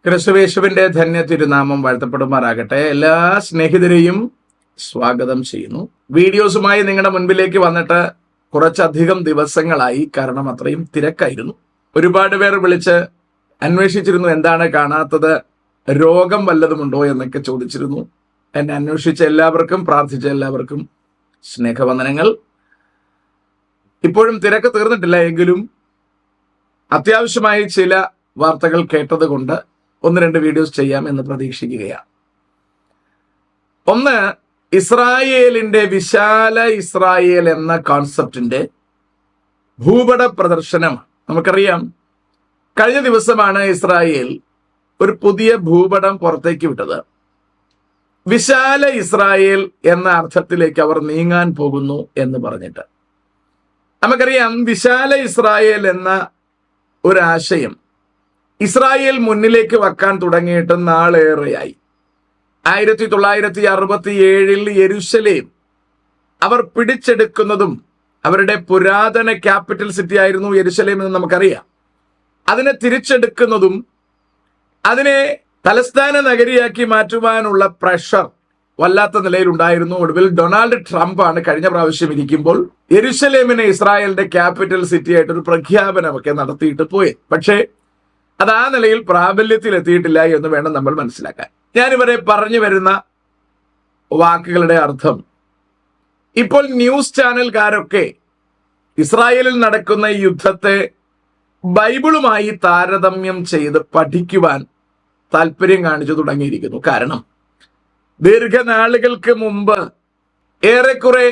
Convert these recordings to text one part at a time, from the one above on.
ക്രിസ്തുവേശുവിന്റെ ധന്യ തിരുനാമം വാഴ്ത്തപ്പെടുമാറാകട്ടെ. എല്ലാ സ്നേഹിതരെയും സ്വാഗതം ചെയ്യുന്നു. വീഡിയോസുമായി നിങ്ങളുടെ മുൻപിലേക്ക് വന്നിട്ട് കുറച്ചധികം ദിവസങ്ങളായി. കാരണം അത്രയും തിരക്കായിരുന്നു. ഒരുപാട് പേർ വിളിച്ച് അന്വേഷിച്ചിരുന്നു, എന്താണ് കാണാത്തത്, രോഗം വല്ലതുമുണ്ടോ എന്നൊക്കെ ചോദിച്ചിരുന്നു. എന്നെ അന്വേഷിച്ച എല്ലാവർക്കും, പ്രാർത്ഥിച്ച എല്ലാവർക്കും സ്നേഹവന്ദനങ്ങൾ. ഇപ്പോഴും തിരക്ക് തീർന്നിട്ടില്ല എങ്കിലും അത്യാവശ്യമായി ചില വാർത്തകൾ കേട്ടത് കൊണ്ട് 1-2 വീഡിയോസ് ചെയ്യാം എന്ന് പ്രതീക്ഷിക്കുകയാണ്. ഒന്ന്, ഇസ്രായേലിന്റെ വിശാല ഇസ്രായേൽ എന്ന കോൺസെപ്റ്റിന്റെ ഭൂപട പ്രദർശനമാണ്. നമുക്കറിയാം, കഴിഞ്ഞ ദിവസമാണ് ഇസ്രായേൽ ഒരു പുതിയ ഭൂപടം പുറത്തേക്ക് വിട്ടത്. വിശാല ഇസ്രായേൽ എന്ന അർത്ഥത്തിലേക്ക് അവർ നീങ്ങാൻ പോകുന്നു എന്ന് പറഞ്ഞിട്ട്. നമുക്കറിയാം, വിശാല ഇസ്രായേൽ എന്ന ഒരാശയം ഇസ്രായേൽ മുന്നിലേക്ക് വെക്കാൻ തുടങ്ങിയിട്ട് നാളേറെയായി. 1967 യെരുശലേം അവർ പിടിച്ചെടുക്കുന്നതും, അവരുടെ പുരാതന ക്യാപിറ്റൽ സിറ്റി ആയിരുന്നു യെരുശലേം എന്ന് നമുക്കറിയാം, അതിനെ തിരിച്ചെടുക്കുന്നതും അതിനെ തലസ്ഥാന നഗരിയാക്കി മാറ്റുവാനുള്ള പ്രഷർ വല്ലാത്ത നിലയിലുണ്ടായിരുന്നു. ഒടുവിൽ ഡൊണാൾഡ് ട്രംപ് ആണ് കഴിഞ്ഞ പ്രാവശ്യം ഇരിക്കുമ്പോൾ യെരുശലേമിനെ ഇസ്രായേലിന്റെ ക്യാപിറ്റൽ സിറ്റി ആയിട്ടൊരു പ്രഖ്യാപനമൊക്കെ നടത്തിയിട്ട് പോയി. പക്ഷേ അത് ആ നിലയിൽ പ്രാബല്യത്തിൽ എത്തിയിട്ടില്ല എന്ന് വേണം നമ്മൾ മനസ്സിലാക്കാൻ. ഞാനിവരെ പറഞ്ഞു വരുന്ന വാക്കുകളുടെ അർത്ഥം, ഇപ്പോൾ ന്യൂസ് ചാനൽക്കാരൊക്കെ ഇസ്രായേലിൽ നടക്കുന്ന ഈ യുദ്ധത്തെ ബൈബിളുമായി താരതമ്യം ചെയ്ത് പഠിക്കുവാൻ താല്പര്യം കാണിച്ചു തുടങ്ങിയിരിക്കുന്നു. കാരണം ദീർഘനാളുകൾക്ക് മുമ്പ്, ഏറെക്കുറെ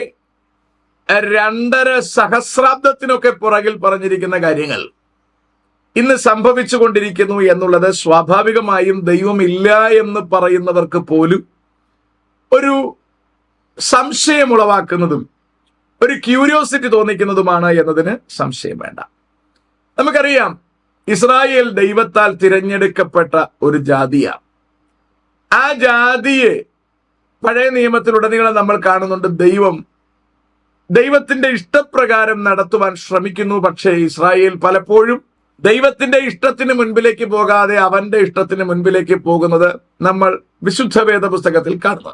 2.5 സഹസ്രാബ്ദത്തിനൊക്കെ പുറകിൽ പറഞ്ഞിരിക്കുന്ന കാര്യങ്ങൾ ഇന്ന് സംഭവിച്ചു കൊണ്ടിരിക്കുന്നു എന്നുള്ളത് സ്വാഭാവികമായും ദൈവമില്ല എന്ന് പറയുന്നവർക്ക് പോലും ഒരു സംശയമുളവാക്കുന്നതും ഒരു ക്യൂരിയോസിറ്റി തോന്നിക്കുന്നതുമാണ് എന്നതിന് സംശയം വേണ്ട. നമുക്കറിയാം, ഇസ്രായേൽ ദൈവത്താൽ തിരഞ്ഞെടുക്കപ്പെട്ട ഒരു ജാതിയാണ്. ആ ജാതിയെ പഴയ നിയമത്തിലുടനീളം നമ്മൾ കാണുന്നുണ്ട്. ദൈവത്തിന്റെ ഇഷ്ടപ്രകാരം നടത്തുവാൻ ശ്രമിക്കുന്നു. പക്ഷേ ഇസ്രായേൽ പലപ്പോഴും ദൈവത്തിന്റെ ഇഷ്ടത്തിന് മുൻപിലേക്ക് പോകാതെ അവന്റെ ഇഷ്ടത്തിന് മുൻപിലേക്ക് പോകുന്നത് നമ്മൾ വിശുദ്ധ വേദ പുസ്തകത്തിൽ കാണുന്നു.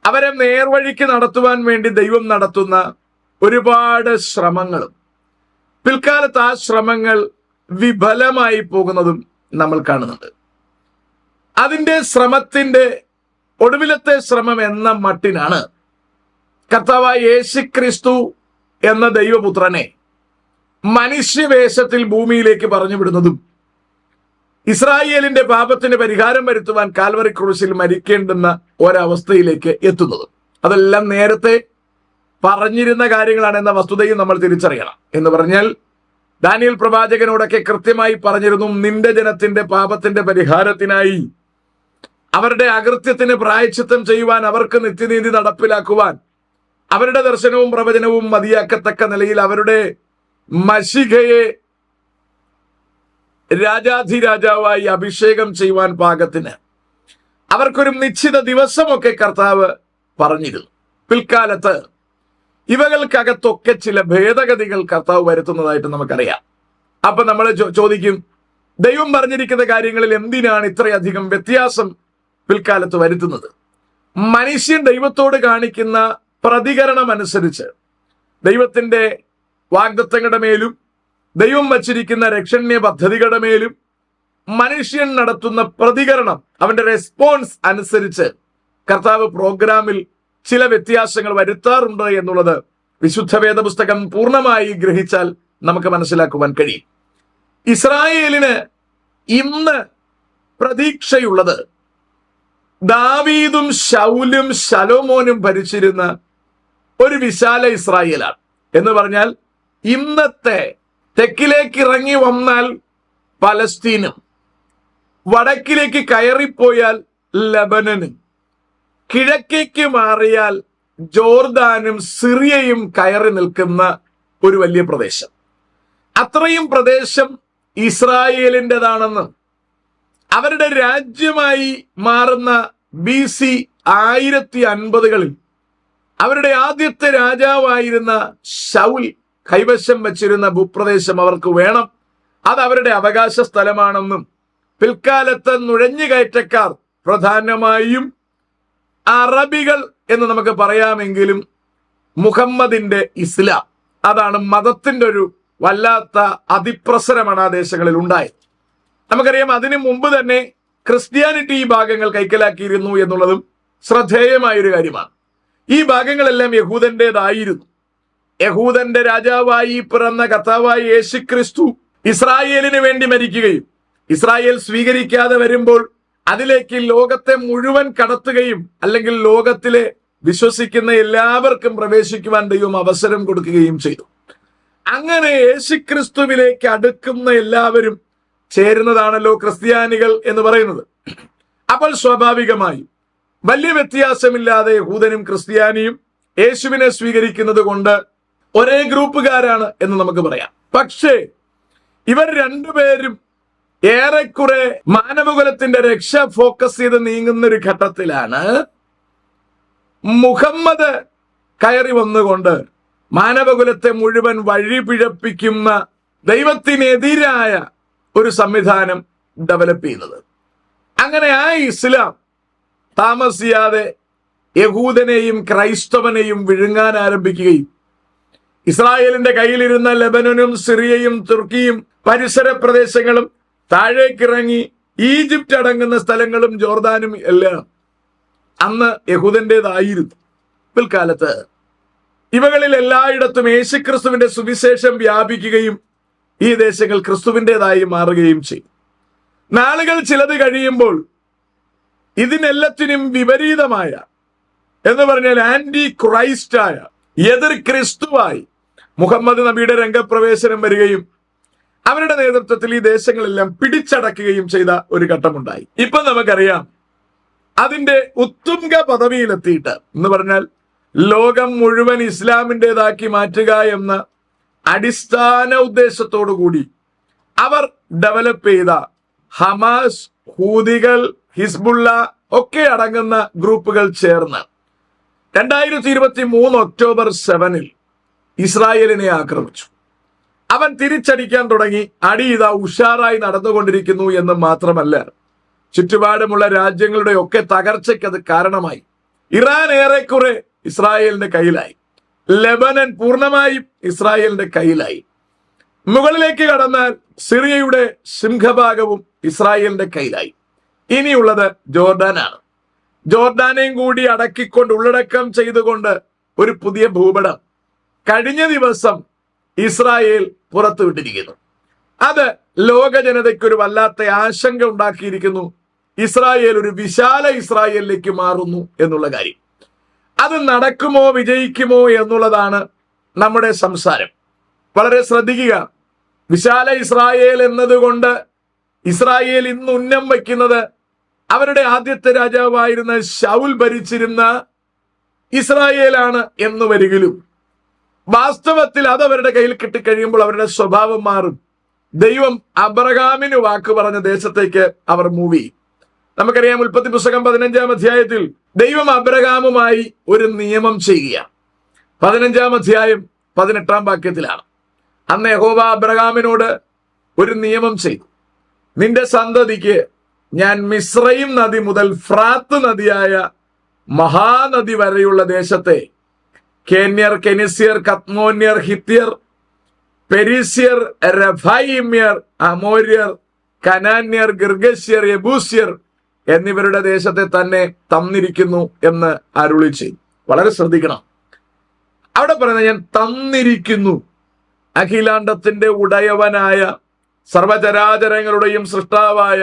അവരെ നേർവഴിക്ക് നടത്തുവാൻ വേണ്ടി ദൈവം നടത്തുന്ന ഒരുപാട് ശ്രമങ്ങളും പിൽക്കാലത്ത് ആ ശ്രമങ്ങൾ വിഫലമായി പോകുന്നതും നമ്മൾ കാണുന്നുണ്ട്. അതിന്റെ ശ്രമത്തിന്റെ ഒടുവിലത്തെ ശ്രമം എന്ന മട്ടിനാണ് കർത്താവായ യേശുക്രിസ്തു എന്ന ദൈവപുത്രനെ മനുഷ്യവേഷത്തിൽ ഭൂമിയിലേക്ക് പറഞ്ഞു വിടുന്നതും ഇസ്രായേലിന്റെ പാപത്തിന് പരിഹാരം വരുത്തുവാൻ കാൽവറി ക്രൂശിൽ മരിക്കേണ്ടുന്ന ഒരവസ്ഥയിലേക്ക് എത്തുന്നതും. അതെല്ലാം നേരത്തെ പറഞ്ഞിരുന്ന കാര്യങ്ങളാണ് എന്ന വസ്തുതയും നമ്മൾ തിരിച്ചറിയണം. എന്ന് പറഞ്ഞാൽ, ദാനിയേൽ പ്രവാചകനോടൊക്കെ കൃത്യമായി പറഞ്ഞിരുന്നു, നിന്റെ ജനത്തിന്റെ പാപത്തിന്റെ പരിഹാരത്തിനായി, അവരുടെ അകൃത്യത്തിന് പ്രായശ്ചിത്തം ചെയ്യുവാൻ, അവർക്ക് നിത്യനീതി നടപ്പിലാക്കുവാൻ, അവരുടെ ദർശനവും പ്രവചനവും മതിയാക്കത്തക്ക നിലയിൽ അവരുടെ മശികയെ രാജാധിരാജാവായി അഭിഷേകം ചെയ്യുവാൻ പാകത്തിന് അവർക്കൊരു നിശ്ചിത ദിവസമൊക്കെ കർത്താവ് പറഞ്ഞിരുന്നു. പിൽക്കാലത്ത് ഇവകൾക്കകത്തൊക്കെ ചില ഭേദഗതികൾ കർത്താവ് വരുത്തുന്നതായിട്ട് നമുക്കറിയാം. അപ്പൊ നമ്മൾ ചോദിക്കും, ദൈവം പറഞ്ഞിരിക്കുന്ന കാര്യങ്ങളിൽ എന്തിനാണ് ഇത്രയധികം വ്യത്യാസം പിൽക്കാലത്ത് വരുത്തുന്നത്? മനുഷ്യൻ ദൈവത്തോട് കാണിക്കുന്ന പ്രതികരണം അനുസരിച്ച് ദൈവത്തിന്റെ വാഗ്ദത്തങ്ങളുടെ മേലും ദൈവം വച്ചിരിക്കുന്ന രക്ഷണ്യ പദ്ധതികളുടെ മേലും മനുഷ്യൻ നടത്തുന്ന പ്രതികരണം, അവന്റെ റെസ്പോൺസ് അനുസരിച്ച് കർത്താവ് പ്രോഗ്രാമിൽ ചില വ്യത്യാസങ്ങൾ വരുത്താറുണ്ട് എന്നുള്ളത് വിശുദ്ധ വേദപുസ്തകം പൂർണ്ണമായി ഗ്രഹിച്ചാൽ നമുക്ക് മനസ്സിലാക്കുവാൻ കഴിയും. ഇസ്രായേലിന് ഇന്ന് പ്രതീക്ഷയുള്ളത് ദാവീദും ശൗലും ശലോമോനും ഭരിച്ചിരുന്ന ഒരു വിശാല ഇസ്രായേലാണ്. എന്ന് പറഞ്ഞാൽ, ഇന്നത്തെ തെക്കിലേക്ക് ഇറങ്ങി വന്നാൽ പലസ്തീനും, വടക്കിലേക്ക് കയറിപ്പോയാൽ ലബനനും, കിഴക്കേക്ക് മാറിയാൽ ജോർദാനും സിറിയയും കയറി നിൽക്കുന്ന ഒരു വലിയ പ്രദേശം. അത്രയും പ്രദേശം ഇസ്രായേലിൻ്റെതാണെന്നും അവരുടെ രാജ്യമായി മാറുന്ന BC 1050-കളിൽ അവരുടെ ആദ്യത്തെ രാജാവായിരുന്ന ശൗൽ കൈവശം വച്ചിരുന്ന ഭൂപ്രദേശം അവർക്ക് വേണം, അത് അവരുടെ അവകാശ സ്ഥലമാണെന്നും പിൽക്കാലത്ത് നുഴഞ്ഞുകയറ്റക്കാർ പ്രധാനമായും അറബികൾ എന്ന് നമുക്ക് പറയാമെങ്കിലും മുഹമ്മദിന്റെ ഇസ്ലാം, അതാണ് മതത്തിന്റെ ഒരു വല്ലാത്ത അതിപ്രസരമാണ് ആ ദേശങ്ങളിൽ ഉണ്ടായത്. നമുക്കറിയാം, അതിനു മുമ്പ് തന്നെ ക്രിസ്ത്യാനിറ്റി ഈ ഭാഗങ്ങൾ കൈക്കലാക്കിയിരുന്നു എന്നുള്ളതും ശ്രദ്ധേയമായൊരു കാര്യമാണ്. ഈ ഭാഗങ്ങളെല്ലാം യഹൂദന്റേതായിരുന്നു. യഹൂദന്റെ രാജാവായി പിറന്ന കർത്താവായി യേശുക്രിസ്തു ഇസ്രായേലിന് വേണ്ടി മരിക്കുകയും ഇസ്രായേൽ സ്വീകരിക്കാതെ വരുമ്പോൾ അതിലേക്ക് ലോകത്തെ മുഴുവൻ കടത്തുകയും അല്ലെങ്കിൽ ലോകത്തിലെ വിശ്വസിക്കുന്ന എല്ലാവർക്കും പ്രവേശിക്കുവാൻ ദൈവം അവസരം കൊടുക്കുകയും ചെയ്തു. അങ്ങനെ യേശുക്രിസ്തുവിലേക്ക് അടുക്കുന്ന എല്ലാവരും ചേരുന്നതാണല്ലോ ക്രിസ്ത്യാനികൾ എന്ന് പറയുന്നത്. അപ്പോൾ സ്വാഭാവികമായും വലിയ വ്യത്യാസമില്ലാതെ യഹൂദനും ക്രിസ്ത്യാനിയും യേശുവിനെ സ്വീകരിക്കുന്നത് കൊണ്ട് ഒരേ ഗ്രൂപ്പുകാരാണ് എന്ന് നമുക്ക് പറയാം. പക്ഷേ ഇവർ രണ്ടുപേരും ഏറെക്കുറെ മാനവകുലത്തിന്റെ രക്ഷ ഫോക്കസ് ചെയ്ത് നീങ്ങുന്ന ഒരു ഘട്ടത്തിലാണ് മുഹമ്മദ് കയറി വന്നുകൊണ്ട് മാനവകുലത്തെ മുഴുവൻ വഴിപിഴപ്പിക്കുന്ന ദൈവത്തിനെതിരായ ഒരു സംവിധാനം ഡെവലപ്പ് ചെയ്യുന്നത്. അങ്ങനെ ആ ഇസ്ലാം താമസിയാതെ യഹൂദനെയും ക്രൈസ്തവനെയും വിഴുങ്ങാൻ ആരംഭിക്കുകയും ഇസ്രായേലിന്റെ കയ്യിലിരുന്ന ലെബനനും സിറിയയും തുർക്കിയും പരിസര പ്രദേശങ്ങളും താഴേക്കിറങ്ങി ഈജിപ്റ്റ് അടങ്ങുന്ന സ്ഥലങ്ങളും ജോർദാനും എല്ലാം അന്ന് യഹൂദന്റേതായിരുന്നു. പിൽക്കാലത്ത് ഇവകളിൽ എല്ലായിടത്തും യേശുക്രിസ്തുവിന്റെ സുവിശേഷം വ്യാപിക്കുകയും ഈ ദേശങ്ങൾ ക്രിസ്തുവിൻ്റെതായി മാറുകയും ചെയ്യും. നാളുകൾ ചിലത് കഴിയുമ്പോൾ ഇതിനെല്ലാത്തിനും വിപരീതമായ എന്ന് പറഞ്ഞാൽ ആന്റി ക്രൈസ്റ്റായ എതിർ ക്രിസ്തുവായി മുഹമ്മദ് നബിയുടെ രംഗപ്രവേശനം വരികയും അവരുടെ നേതൃത്വത്തിൽ ഈ ദേശങ്ങളെല്ലാം പിടിച്ചടക്കുകയും ചെയ്ത ഒരു ഘട്ടമുണ്ടായി. ഇപ്പൊ നമുക്കറിയാം, അതിന്റെ ഉത്തുംഗ പദവിയിലെത്തിയിട്ട് എന്ന് പറഞ്ഞാൽ ലോകം മുഴുവൻ ഇസ്ലാമിൻ്റെതാക്കി മാറ്റുക എന്ന അടിസ്ഥാന ഉദ്ദേശത്തോടു കൂടി അവർ ഡെവലപ്പ് ചെയ്ത ഹമാസ്, ഹൂതികൾ, ഹിസ്ബുള്ള ഒക്കെ അടങ്ങുന്ന ഗ്രൂപ്പുകൾ ചേർന്ന് 2023 ഒക്ടോബർ 7 ഇസ്രായേലിനെ ആക്രമിച്ചു. അവൻ തിരിച്ചടിക്കാൻ തുടങ്ങി. അടി ഇതാ ഉഷാറായി നടന്നുകൊണ്ടിരിക്കുന്നു എന്ന് മാത്രമല്ല, ചുറ്റുപാടുമുള്ള രാജ്യങ്ങളുടെ ഒക്കെ തകർച്ചയ്ക്ക് അത് കാരണമായി. ഇറാൻ ഏറെക്കുറെ ഇസ്രായേലിന്റെ കയ്യിലായി. ലെബനൻ പൂർണ്ണമായും ഇസ്രായേലിന്റെ കയ്യിലായി. മുകളിലേക്ക് കടന്നാൽ സിറിയയുടെ സിംഹഭാഗവും ഇസ്രായേലിന്റെ കയ്യിലായി. ഇനിയുള്ളത് ജോർഡാനാണ്. ജോർഡാനെയും കൂടി അടക്കിക്കൊണ്ട് ഉള്ളടക്കം ചെയ്തുകൊണ്ട് ഒരു പുതിയ ഭൂപടം കഴിഞ്ഞ ദിവസം ഇസ്രായേൽ പുറത്തുവിട്ടിരിക്കുന്നു. അത് ലോക ജനതയ്ക്കൊരു വല്ലാത്ത ആശങ്ക ഉണ്ടാക്കിയിരിക്കുന്നു. ഇസ്രായേൽ ഒരു വിശാല ഇസ്രായേലിലേക്ക് മാറുന്നു എന്നുള്ള കാര്യം. അത് നടക്കുമോ വിജയിക്കുമോ എന്നുള്ളതാണ് നമ്മുടെ സംസാരം. വളരെ ശ്രദ്ധിക്കുക. വിശാല ഇസ്രായേൽ എന്നതുകൊണ്ട് ഇസ്രായേൽ ഇന്ന് ഉന്നം വയ്ക്കുന്നത് അവരുടെ ആദ്യത്തെ രാജാവായിരുന്ന ശൗൽ ഭരിച്ചിരുന്ന ഇസ്രായേലാണ് എന്ന് വരികിലും വാസ്തവത്തിൽ അത് അവരുടെ കയ്യിൽ കിട്ടിക്കഴിയുമ്പോൾ അവരുടെ സ്വഭാവം മാറും. ദൈവം അബ്രഹാമിന് വാക്ക് പറഞ്ഞ ദേശത്തേക്ക് അവർ മൂവ് ചെയ്യും. നമുക്കറിയാം, ഉൽപ്പത്തി പുസ്തകം 15-ാം അധ്യായത്തിൽ ദൈവം അബ്രഹാമുമായി ഒരു നിയമം ചെയ്യുക. 15-ാം അധ്യായം 18-ാം വാക്യത്തിലാണ്. അന്ന് യഹോവ അബ്രഹാമിനോട് ഒരു നിയമം ചെയ്തു. നിന്റെ സന്തതിക്ക് ഞാൻ മിസ്രയീം നദി മുതൽ ഫ്രാത്ത് നദിയായ മഹാനദി വരെയുള്ള ദേശത്തെ കേന്യർ, കെനിസ്യർ, കത്മോന്യർ, ഹിത്യർ, പെരിസ്യർ, രഫായിമ്യർ, അമോര്യർ, കനാന്യർ, ഗിർഗശ്യർ, യെബൂസ്യർ എന്നിവരുടെ ദേശത്തെ തന്നെ തന്നിരിക്കുന്നു എന്ന് അരുളി ചെയ്തു. വളരെ ശ്രദ്ധിക്കണം. അവിടെ പറയുന്നത് ഞാൻ തന്നിരിക്കുന്നു. അഖിലാണ്ടത്തിന്റെ ഉടയവനായ സർവചരാചരങ്ങളുടെയും സൃഷ്ടാവായ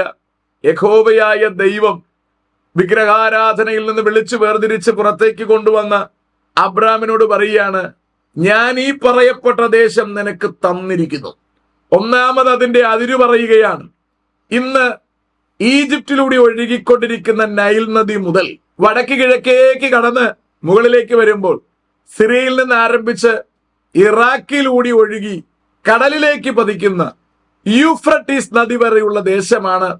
യഹോവയായ ദൈവം വിഗ്രഹാരാധനയിൽ നിന്ന് വിളിച്ചു വേർതിരിച്ച് പുറത്തേക്ക് കൊണ്ടുവന്ന അബ്രാമിനോട് പറയുകയാണ്, ഞാൻ ഈ പറയപ്പെട്ട ദേശം നിനക്ക് തന്നിരിക്കുന്നു. ഒന്നാമത് അതിന്റെ അതിരു പറയുകയാണ്. ഇന്ന് ഈജിപ്തിലൂടെ ഒഴുകിക്കൊണ്ടിരിക്കുന്ന നൈൽ നദി മുതൽ വടക്ക് കിഴക്കേക്ക് കടന്ന് മുകളിലേക്ക് വരുമ്പോൾ സിറിയയിൽ നിന്ന് ആരംഭിച്ച് ഇറാഖിലൂടെ ഒഴുകി കടലിലേക്ക് പതിക്കുന്ന യൂഫ്രട്ടീസ് നദി വരെയുള്ള ദേശമാണ്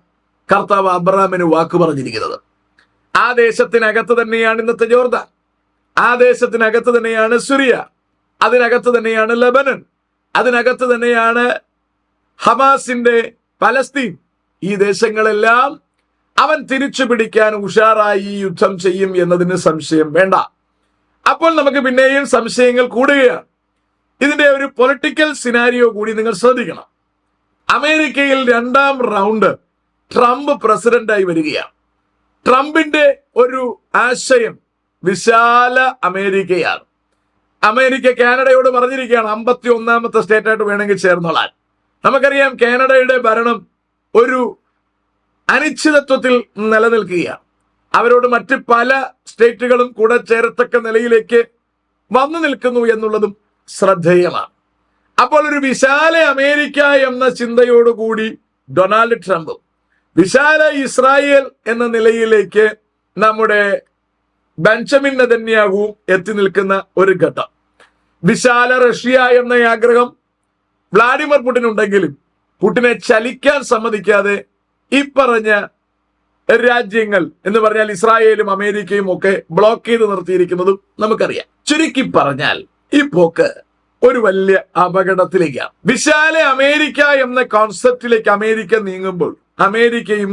കർത്താവ് അബ്രാമിന് വാക്ക് പറഞ്ഞിരിക്കുന്നത്. ആ ദേശത്തിനകത്ത് തന്നെയാണ് ഇന്നത്തെ ജോർദാൻ. ആ ദേശത്തിനകത്ത് തന്നെയാണ് സിറിയ. അതിനകത്ത് തന്നെയാണ് ലെബനൻ. അതിനകത്ത് തന്നെയാണ് ഹമാസിന്റെ പലസ്തീൻ. ഈ ദേശങ്ങളെല്ലാം അവൻ തിരിച്ചു പിടിക്കാൻ ഉഷാറായി ഈ യുദ്ധം ചെയ്യും എന്നതിന് സംശയം വേണ്ട. അപ്പോൾ നമുക്ക് പിന്നെയും സംശയങ്ങൾ കൂടുകയാണ്. ഇതിന്റെ ഒരു പൊളിറ്റിക്കൽ സിനാരിയോ കൂടി നിങ്ങൾ ശ്രദ്ധിക്കണം. അമേരിക്കയിൽ 2ാം റൗണ്ട് ട്രംപ് പ്രസിഡന്റായി വരികയാണ്. ട്രംപിന്റെ ഒരു ആശയം വിശാല അമേരിക്കയാണ്. അമേരിക്ക കാനഡയോട് പറഞ്ഞിരിക്കുകയാണ് 51ാമത്തെ സ്റ്റേറ്റായിട്ട് വേണമെങ്കിൽ ചേർന്നോളാൻ. നമുക്കറിയാം കാനഡയുടെ ഭരണം ഒരു അനിശ്ചിതത്വത്തിൽ നിലനിൽക്കുകയാണ്. അവരോട് മറ്റ് പല സ്റ്റേറ്റുകളും കൂടെ ചേരത്തക്ക നിലയിലേക്ക് വന്നു നിൽക്കുന്നു എന്നുള്ളതും ശ്രദ്ധേയമാണ്. അപ്പോൾ ഒരു വിശാല അമേരിക്ക എന്ന ചിന്തയോടുകൂടി ഡൊണാൾഡ് ട്രംപും വിശാല ഇസ്രായേൽ എന്ന നിലയിലേക്ക് നമ്മുടെ ബെഞ്ചമിൻ നെതന്യാഹുവും എത്തി നിൽക്കുന്ന ഒരു ഘട്ടം. വിശാല റഷ്യ എന്ന ആഗ്രഹം വ്ളാഡിമിർ പുടിൻ ഉണ്ടെങ്കിലും പുടിനെ ചലിക്കാൻ സമ്മതിക്കാതെ ഈ പറഞ്ഞ രാജ്യങ്ങൾ എന്ന് പറഞ്ഞാൽ ഇസ്രായേലും അമേരിക്കയും ഒക്കെ ബ്ലോക്ക് ചെയ്ത് നിർത്തിയിരിക്കുന്നതും നമുക്കറിയാം. ചുരുക്കി പറഞ്ഞാൽ ഈ പോക്ക് ഒരു വലിയ അപകടത്തിലേക്കാണ്. വിശാല അമേരിക്ക എന്ന കോൺസെപ്റ്റിലേക്ക് അമേരിക്ക നീങ്ങുമ്പോൾ അമേരിക്കയും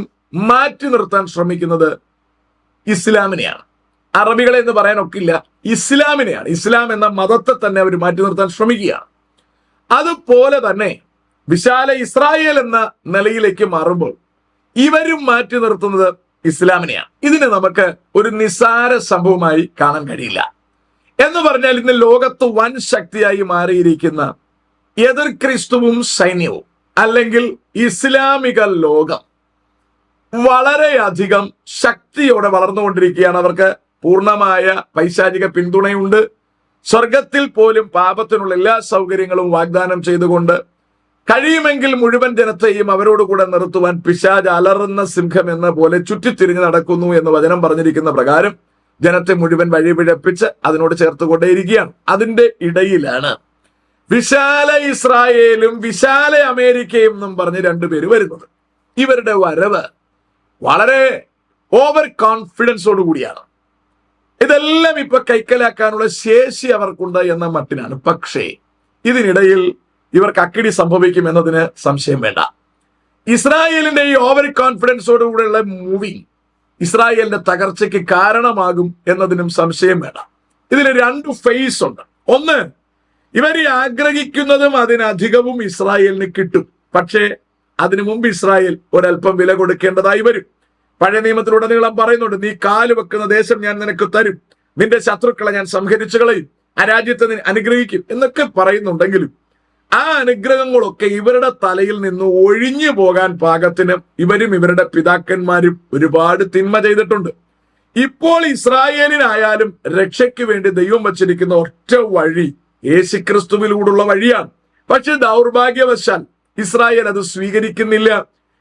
മാറ്റി നിർത്താൻ ശ്രമിക്കുന്നത് ഇസ്ലാമിനെയാണ്. അറബികളെ എന്ന് പറയാൻ ഒക്കില്ല, ഇസ്ലാമിനെയാണ്. ഇസ്ലാം എന്ന മതത്തെ തന്നെ അവർ മാറ്റി നിർത്താൻ ശ്രമിക്കുകയാണ്. അതുപോലെ തന്നെ വിശാല ഇസ്രായേൽ എന്ന നിലയിലേക്ക് മാറുമ്പോൾ ഇവരും മാറ്റി നിർത്തുന്നത് ഇസ്ലാമിനെയാണ്. ഇതിനെ നമുക്ക് ഒരു നിസ്സാര സംഭവമായി കാണാൻ കഴിയില്ല. എന്ന് പറഞ്ഞാൽ ഇന്ന് ലോകത്ത് വൻ ശക്തിയായി മാറിയിരിക്കുന്ന എതിർ ക്രിസ്തുവും സൈന്യവും അല്ലെങ്കിൽ ഇസ്ലാമിക ലോകം വളരെയധികം ശക്തിയോടെ വളർന്നുകൊണ്ടിരിക്കുകയാണ്. അവർക്ക് പൂർണ്ണമായ പൈശാചിക പിന്തുണയുണ്ട്. സ്വർഗത്തിൽ പോലും പാപത്തിനുള്ള എല്ലാ സൗകര്യങ്ങളും വാഗ്ദാനം ചെയ്തുകൊണ്ട് കഴിയുമെങ്കിൽ മുഴുവൻ ജനത്തെയും അവരോടുകൂടെ നിർത്തുവാൻ പിശാച് അലറുന്ന സിംഹം എന്ന പോലെ ചുറ്റിത്തിരിഞ്ഞ് നടക്കുന്നു എന്ന് വചനം പറഞ്ഞിരിക്കുന്ന പ്രകാരം ജനത്തെ മുഴുവൻ വഴിപിഴപ്പിച്ച് അതിനോട് ചേർത്തുകൊണ്ടേയിരിക്കുകയാണ്. അതിന്റെ ഇടയിലാണ് വിശാല ഇസ്രായേലും വിശാല അമേരിക്കയും എന്നും പറഞ്ഞ് 2 പേര് വരുന്നത്. ഇവരുടെ വരവ് വളരെ ഓവർ കോൺഫിഡൻസോട് കൂടിയാണ്. ഇതെല്ലാം ഇപ്പൊ കൈക്കലാക്കാനുള്ള ശേഷി അവർക്കുണ്ട് എന്ന മട്ടിലാണ്. പക്ഷേ ഇതിനിടയിൽ ഇവർക്ക് അക്കിടി സംഭവിക്കും എന്നതിന് സംശയം വേണ്ട. ഇസ്രായേലിന്റെ ഈ ഓവർ കോൺഫിഡൻസോടുകൂടെയുള്ള മൂവിങ് ഇസ്രായേലിന്റെ തകർച്ചയ്ക്ക് കാരണമാകും എന്നതിനും സംശയം വേണ്ട. ഇതിൽ 2 ഫേസ് ഉണ്ട്. ഒന്ന്, ഇവർ ആഗ്രഹിക്കുന്നതും അതിനധികവും ഇസ്രായേലിന് കിട്ടും. പക്ഷേ അതിനു മുമ്പ് ഇസ്രായേൽ ഒരല്പം വില കൊടുക്കേണ്ടതായി വരും. പഴയ നിയമത്തിലുടനീളം പറയുന്നുണ്ട്, നീ കാല് വെക്കുന്ന ദേശം ഞാൻ നിനക്ക് തരും, നിന്റെ ശത്രുക്കളെ ഞാൻ സംഹരിച്ചു കളയും, ആ രാജ്യത്തെ അനുഗ്രഹിക്കും എന്നൊക്കെ പറയുന്നുണ്ടെങ്കിലും ആ അനുഗ്രഹങ്ങളൊക്കെ ഇവരുടെ തലയിൽ നിന്ന് ഒഴിഞ്ഞു പോകാൻ പാകത്തിന് ഇവരും ഇവരുടെ പിതാക്കന്മാരും ഒരുപാട് തിന്മ ചെയ്തിട്ടുണ്ട്. ഇപ്പോൾ ഇസ്രായേലിനായാലും രക്ഷയ്ക്ക് വേണ്ടി ദൈവം വച്ചിരിക്കുന്ന ഒറ്റ വഴി യേശുക്രിസ്തുവിലൂടെയുള്ള വഴിയാണ്. പക്ഷെ ദൗർഭാഗ്യവശാൽ ഇസ്രായേൽ അത് സ്വീകരിക്കുന്നില്ല.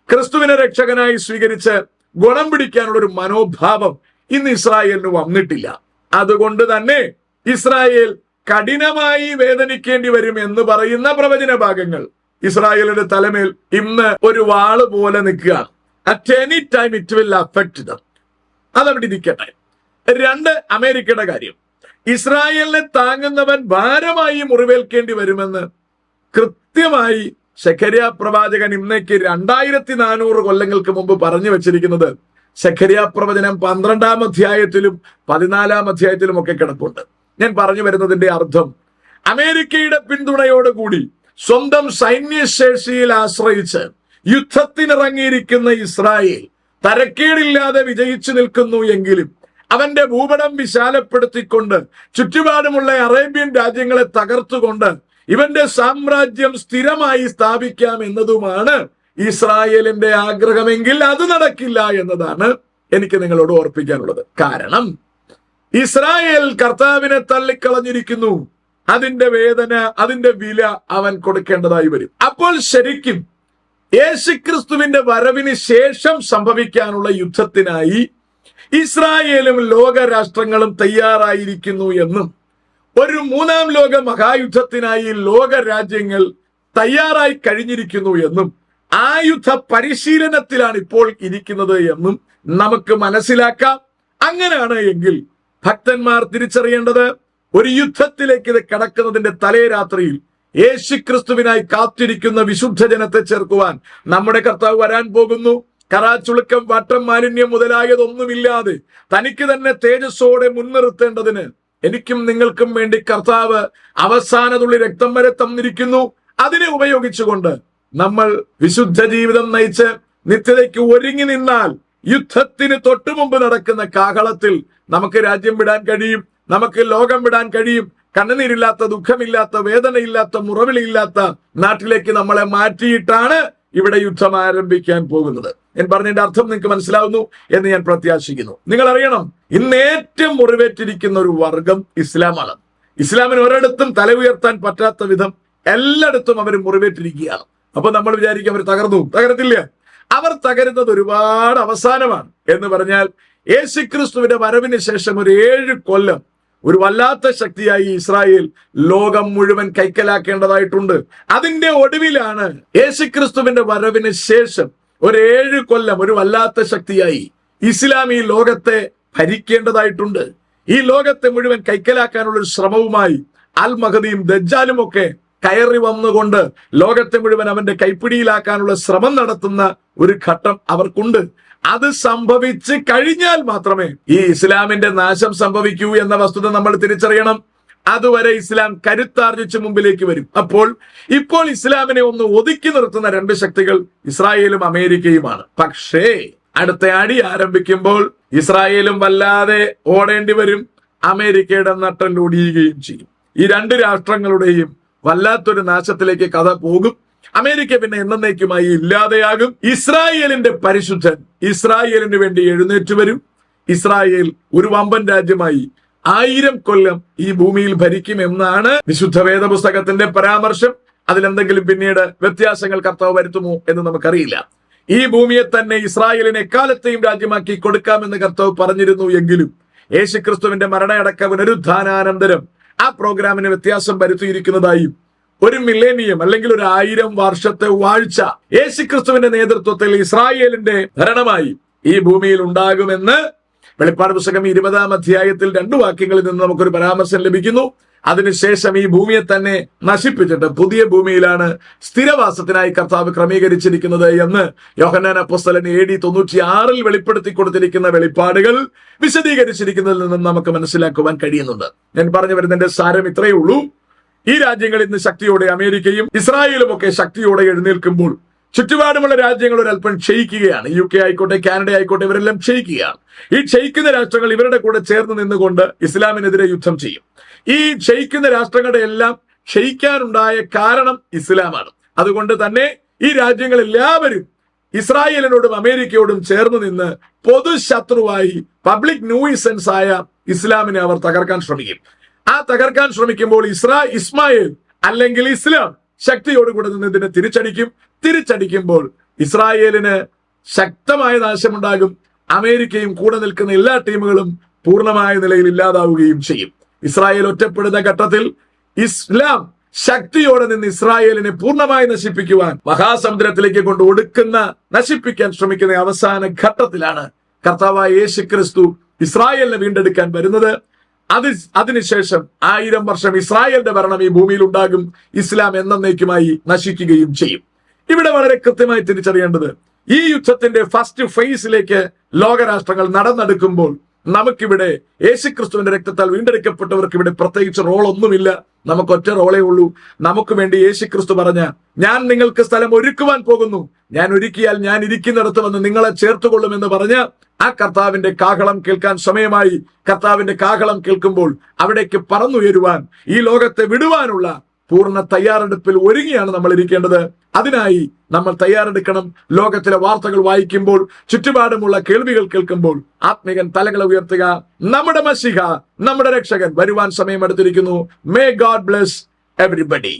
ക്രിസ്തുവിനെ രക്ഷകനായി സ്വീകരിച്ച് ഗുണം പിടിക്കാനുള്ള ഒരു മനോഭാവം ഇന്ന് ഇസ്രായേലിന് വന്നിട്ടില്ല. അതുകൊണ്ട് തന്നെ ഇസ്രായേൽ കഠിനമായി വേദനിക്കേണ്ടി വരും എന്ന് പറയുന്ന പ്രവചന ഭാഗങ്ങൾ ഇസ്രായേലിന്റെ തലമേൽ ഇന്ന് ഒരു വാള് പോലെ നിൽക്കുകയാണ്. At any time it will affect dum. അതവിടെ ഇരിക്കട്ടെ. 2, അമേരിക്കയുടെ കാര്യം. ഇസ്രായേലിനെ താങ്ങുന്നവൻ ഭാരമായി മുറിവേൽക്കേണ്ടി വരുമെന്ന് കൃത്യമായി സെഖര്യാ പ്രവാചകൻ ഇന്നേക്ക് 2400 കൊല്ലങ്ങൾക്ക് മുമ്പ് പറഞ്ഞു വെച്ചിരിക്കുന്നത് സെഖര്യാ പ്രവചനം 12-ാം അധ്യായത്തിലും 14-ാം അധ്യായത്തിലും ഒക്കെ കിടപ്പുണ്ട്. ഞാൻ പറഞ്ഞു വരുന്നതിന്റെ അർത്ഥം, അമേരിക്കയുടെ പിന്തുണയോടുകൂടി സ്വന്തം സൈന്യശേഷിയിൽ ആശ്രയിച്ച് യുദ്ധത്തിനിറങ്ങിയിരിക്കുന്ന ഇസ്രായേൽ തരക്കേടില്ലാതെ വിജയിച്ചു നിൽക്കുന്നു എങ്കിലും അവന്റെ ഭൂപടം വിശാലപ്പെടുത്തിക്കൊണ്ട് ചുറ്റുപാടുമുള്ള അറേബ്യൻ രാജ്യങ്ങളെ തകർത്തുകൊണ്ട് ഇവന്റെ സാമ്രാജ്യം സ്ഥിരമായി സ്ഥാപിക്കാം എന്നതുമാണ് ഇസ്രായേലിന്റെ ആഗ്രഹമെങ്കിൽ അത് നടക്കില്ല എന്നതാണ് എനിക്ക് നിങ്ങളോട് ഓർപ്പിക്കാനുള്ളത്. കാരണം ഇസ്രായേൽ കർത്താവിനെ തള്ളിക്കളഞ്ഞിരിക്കുന്നു. അതിന്റെ വേദന, അതിന്റെ വില അവൻ കൊടുക്കേണ്ടതായി വരും. അപ്പോൾ ശരിക്കും യേശുക്രിസ്തുവിന്റെ വരവിന് ശേഷം സംഭവിക്കാനുള്ള യുദ്ധത്തിനായി ഇസ്രായേലും ലോകരാഷ്ട്രങ്ങളും തയ്യാറായിരിക്കുന്നു എന്നും ഒരു 3-ാം ലോക മഹായുദ്ധത്തിനായി ലോക രാജ്യങ്ങൾ തയ്യാറായി കഴിഞ്ഞിരിക്കുന്നു എന്നും ആ യുദ്ധ പരിശീലനത്തിലാണ് ഇപ്പോൾ ഇരിക്കുന്നത് എന്നും നമുക്ക് മനസ്സിലാക്കാം. അങ്ങനെയാണ് എങ്കിൽ ഭക്തന്മാർ തിരിച്ചറിയേണ്ടത്, ഒരു യുദ്ധത്തിലേക്ക് ഇത് കടക്കുന്നതിന്റെ തലേ രാത്രിയിൽ യേശുക്രിസ്തുവിനായി കാത്തിരിക്കുന്ന വിശുദ്ധ ജനത്തെ ചേർക്കുവാൻ നമ്മുടെ കർത്താവ് വരാൻ പോകുന്നു. കറാച്ചുളുക്കം, വട്ടം, മാലിന്യം മുതലായതൊന്നുമില്ലാതെ തനിക്ക് തന്നെ തേജസ്സോടെ മുൻനിർത്തേണ്ടതിന് എനിക്കും നിങ്ങൾക്കും വേണ്ടി കർത്താവ് അവസാനതുള്ളി രക്തം വരെ തന്നിരിക്കുന്നു. അതിനെ ഉപയോഗിച്ചുകൊണ്ട് നമ്മൾ വിശുദ്ധ ജീവിതം നയിച്ച് നിത്യതയ്ക്ക് ഒരുങ്ങി നിന്നാൽ യുദ്ധത്തിന് തൊട്ടുമുമ്പ് നടക്കുന്ന കാഹളത്തിൽ നമുക്ക് രാജ്യം വിടാൻ കഴിയും, നമുക്ക് ലോകം വിടാൻ കഴിയും. കണ്ണുനീരില്ലാത്ത, ദുഃഖമില്ലാത്ത, വേദനയില്ലാത്ത, മുറവിളിയില്ലാത്ത നാട്ടിലേക്ക് നമ്മളെ മാറ്റിയിട്ടാണ് ഇവിടെ യുദ്ധം ആരംഭിക്കാൻ പോകുന്നത്. ഞാൻ പറഞ്ഞതിന്റെ അർത്ഥം നിങ്ങൾക്ക് മനസ്സിലാവുന്നു എന്ന് ഞാൻ പ്രത്യാശിക്കുന്നു. നിങ്ങൾ അറിയണം, ഇന്ന് ഏറ്റവും മുറിവേറ്റിരിക്കുന്ന ഒരു വർഗം ഇസ്ലാമാണ്. ഇസ്ലാമിന് ഒരിടത്തും തല ഉയർത്താൻ പറ്റാത്ത വിധം എല്ലായിടത്തും അവർ മുറിവേറ്റിരിക്കുകയാണ്. അപ്പൊ നമ്മൾ വിചാരിക്കും അവർ തകർത്തില്ല. അവർ തകരുന്നത് ഒരുപാട് അവസാനമാണ്. എന്ന് പറഞ്ഞാൽ യേശുക്രിസ്തുവിന്റെ വരവിന് ശേഷം ഒരു 7 കൊല്ലം ഒരു വല്ലാത്ത ശക്തിയായി ഇസ്രായേൽ ലോകം മുഴുവൻ കൈക്കലാക്കേണ്ടതായിട്ടുണ്ട്. അതിന്റെ ഒടുവിലാണ് യേശുക്രിസ്തുവിന്റെ വരവിന് ശേഷം ഒരു 7 കൊല്ലം ഒരു വല്ലാത്ത ശക്തിയായി ഇസ്ലാം ഈ ലോകത്തെ ഭരിക്കേണ്ടതായിട്ടുണ്ട്. ഈ ലോകത്തെ മുഴുവൻ കൈക്കലാക്കാനുള്ള ഒരു ശ്രമവുമായി അൽ മഹദിയും ദജ്ജാലും ഒക്കെ കയറി വന്നുകൊണ്ട് ലോകത്തെ മുഴുവൻ അവന്റെ കൈപ്പിടിയിലാക്കാനുള്ള ശ്രമം നടത്തുന്ന ഒരു ഘട്ടം അവർക്കുണ്ട്. അത് സംഭവിച്ച് കഴിഞ്ഞാൽ മാത്രമേ ഈ ഇസ്ലാമിന്റെ നാശം സംഭവിക്കൂ എന്ന വസ്തുത നമ്മൾ തിരിച്ചറിയണം. അതുവരെ ഇസ്ലാം കരുത്താർജിച്ച് മുമ്പിലേക്ക് വരും. ഇപ്പോൾ ഇസ്ലാമിനെ ഒന്ന് ഒതുക്കി നിർത്തുന്ന 2 ശക്തികൾ ഇസ്രായേലും അമേരിക്കയുമാണ്. പക്ഷേ അടുത്ത അടി ആരംഭിക്കുമ്പോൾ ഇസ്രായേലും വല്ലാതെ ഓടേണ്ടി വരും, അമേരിക്കയുടെ നട്ടലൊടിയുകയും ചെയ്യും. ഈ 2 രാഷ്ട്രങ്ങളുടെയും വല്ലാത്തൊരു നാശത്തിലേക്ക് കഥ പോകും. അമേരിക്ക പിന്നെ എന്നേക്കുമായി ഇല്ലാതെയാകും. ഇസ്രായേലിന്റെ പരിശുദ്ധൻ ഇസ്രായേലിന് വേണ്ടി എഴുന്നേറ്റ് വരും. ഇസ്രായേൽ ഒരു വമ്പൻ രാജ്യമായി 1000 കൊല്ലം ഈ ഭൂമിയിൽ ഭരിക്കും എന്നാണ് വിശുദ്ധ വേദപുസ്തകത്തിന്റെ പരാമർശം. അതിലെന്തെങ്കിലും പിന്നീട് വ്യത്യാസങ്ങൾ കർത്താവ് വരുത്തുമോ എന്ന് നമുക്കറിയില്ല. ഈ ഭൂമിയെ തന്നെ ഇസ്രായേലിനെ എക്കാലത്തെയും രാജ്യമാക്കി കൊടുക്കാമെന്ന് കർത്താവ് പറഞ്ഞിരുന്നു. എങ്കിലും യേശുക്രിസ്തുവിന്റെ മരണയടക്ക പുനരുത്ഥാനാനന്തരം ആ പ്രോഗ്രാമിന് വ്യത്യാസം വരുത്തിയിരിക്കുന്നതായും ഒരു മില്ലേനിയം അല്ലെങ്കിൽ ഒരു 1000 വർഷത്തെ വാഴ്ച യേശുക്രിസ്തുവിന്റെ നേതൃത്വത്തിൽ ഇസ്രായേലിന്റെ ഭരണമായി ഈ ഭൂമിയിൽ ഉണ്ടാകുമെന്ന് വെളിപ്പാട് പുസ്തകം 20-ാം അധ്യായത്തിൽ 2 വാക്യങ്ങളിൽ നിന്ന് നമുക്കൊരു പരാമർശം ലഭിക്കുന്നു. അതിനുശേഷം ഈ ഭൂമിയെ തന്നെ നശിപ്പിച്ചിട്ട് പുതിയ ഭൂമിയിലാണ് സ്ഥിരവാസത്തിനായി കർത്താവ് ക്രമീകരിച്ചിരിക്കുന്നത് എന്ന് യോഹന്നാൻ അപ്പോസ്തലൻ AD 96 വെളിപ്പെടുത്തി കൊടുത്തിരിക്കുന്ന വെളിപ്പാടുകൾ വിശദീകരിച്ചിരിക്കുന്നതിൽ നിന്നും നമുക്ക് മനസ്സിലാക്കുവാൻ കഴിയുന്നുണ്ട്. ഞാൻ പറഞ്ഞു വരുന്നതിന്റെ സാരം ഇത്രയേ ഉള്ളൂ. ഈ രാജ്യങ്ങൾ ഇന്ന് ശക്തിയോടെ, അമേരിക്കയും ഇസ്രായേലും ഒക്കെ ശക്തിയോടെ എഴുന്നേൽക്കുമ്പോൾ ചുറ്റുപാടുമുള്ള രാജ്യങ്ങൾ ഒരല്പം ക്ഷയിക്കുകയാണ്. UK ആയിക്കോട്ടെ, കാനഡ ആയിക്കോട്ടെ, ഇവരെല്ലാം ക്ഷയിക്കുകയാണ്. ഈ ക്ഷയിക്കുന്ന രാഷ്ട്രങ്ങൾ ഇവരുടെ കൂടെ ചേർന്ന് നിന്നുകൊണ്ട് ഇസ്ലാമിനെതിരെ യുദ്ധം ചെയ്യും. ഈ ക്ഷയിക്കുന്ന രാഷ്ട്രങ്ങളുടെ എല്ലാം ക്ഷയിക്കാനുണ്ടായ കാരണം ഇസ്ലാമാണ്. അതുകൊണ്ട് തന്നെ ഈ രാജ്യങ്ങൾ എല്ലാവരും ഇസ്രായേലിനോടും അമേരിക്കയോടും ചേർന്ന് നിന്ന് പൊതുശത്രുവായി പബ്ലിക് ന്യൂയിസൻസ് ആയ ഇസ്ലാമിനെ അവർ തകർക്കാൻ ശ്രമിക്കും. ആ തകർക്കാൻ ശ്രമിക്കുമ്പോൾ ഇസ്മായേൽ അല്ലെങ്കിൽ ഇസ്ലാം ശക്തിയോടുകൂടെ നിന്ന് ഇതിനെ തിരിച്ചടിക്കുമ്പോൾ ഇസ്രായേലിന് ശക്തമായ നാശമുണ്ടാകും. അമേരിക്കയും കൂടെ നിൽക്കുന്ന എല്ലാ ടീമുകളും പൂർണ്ണമായ നിലയിൽ ഇല്ലാതാവുകയും ചെയ്യും. ഇസ്രായേൽ ഒറ്റപ്പെടുന്ന ഘട്ടത്തിൽ ഇസ്ലാം ശക്തിയോടെ നിന്ന് ഇസ്രായേലിനെ പൂർണ്ണമായി നശിപ്പിക്കുവാൻ മഹാസമുദ്രത്തിലേക്ക് കൊണ്ട് നശിപ്പിക്കാൻ ശ്രമിക്കുന്ന അവസാന ഘട്ടത്തിലാണ് കർത്താവായ യേശുക്രിസ്തു ഇസ്രായേലിനെ വീണ്ടെടുക്കാൻ വരുന്നത്. അതിനുശേഷം 1000 വർഷം ഇസ്രായേലിന്റെ ഭരണം ഈ ഭൂമിയിൽ ഉണ്ടാകും. ഇസ്ലാം എന്നേക്കുമായി നശിക്കുകയും ചെയ്യും. ഇവിടെ വളരെ കൃത്യമായി തിരിച്ചറിയേണ്ടത്, ഈ യുദ്ധത്തിന്റെ ഫസ്റ്റ് ഫേസിലേക്ക് ലോകരാഷ്ട്രങ്ങൾ നടന്നെടുക്കുമ്പോൾ നമുക്കിവിടെ യേശുക്രിസ്തുവിന്റെ രക്തത്താൽ വീണ്ടെടുക്കപ്പെട്ടവർക്ക് ഇവിടെ പ്രത്യേകിച്ച് റോളൊന്നുമില്ല. നമുക്ക് ഒറ്റ റോളേ ഉള്ളൂ. നമുക്ക് വേണ്ടി യേശുക്രിസ്തു പറഞ്ഞ, ഞാൻ നിങ്ങൾക്ക് സ്ഥലം ഒരുക്കുവാൻ പോകുന്നു, ഞാൻ ഒരുക്കിയാൽ ഞാൻ ഇരിക്കുന്നിടത്ത് വന്ന് നിങ്ങളെ ചേർത്തുകൊള്ളുമെന്ന് പറഞ്ഞ ആ കർത്താവിന്റെ കാഹളം കേൾക്കാൻ സമയമായി. കർത്താവിന്റെ കാഹളം കേൾക്കുമ്പോൾ അവിടേക്ക് പറന്നുയരുവാൻ, ഈ ലോകത്തെ വിടുവാനുള്ള പൂർണ്ണ തയ്യാറെടുപ്പിൽ ഒരുങ്ങിയാണ് നമ്മൾ ഇരിക്കേണ്ടത്. അതിനായി നമ്മൾ തയ്യാറെടുക്കണം. ലോകത്തിലെ വാർത്തകൾ വായിക്കുമ്പോൾ, ചുറ്റുപാടുമുള്ള കേൾവികൾ കേൾക്കുമ്പോൾ ആത്മികൻ തലകളെ ഉയർത്തുക. നമ്മുടെ മശിഹ, നമ്മുടെ രക്ഷകൻ വരുവാൻ സമയം എടുത്തിരിക്കുന്നു. May God bless everybody.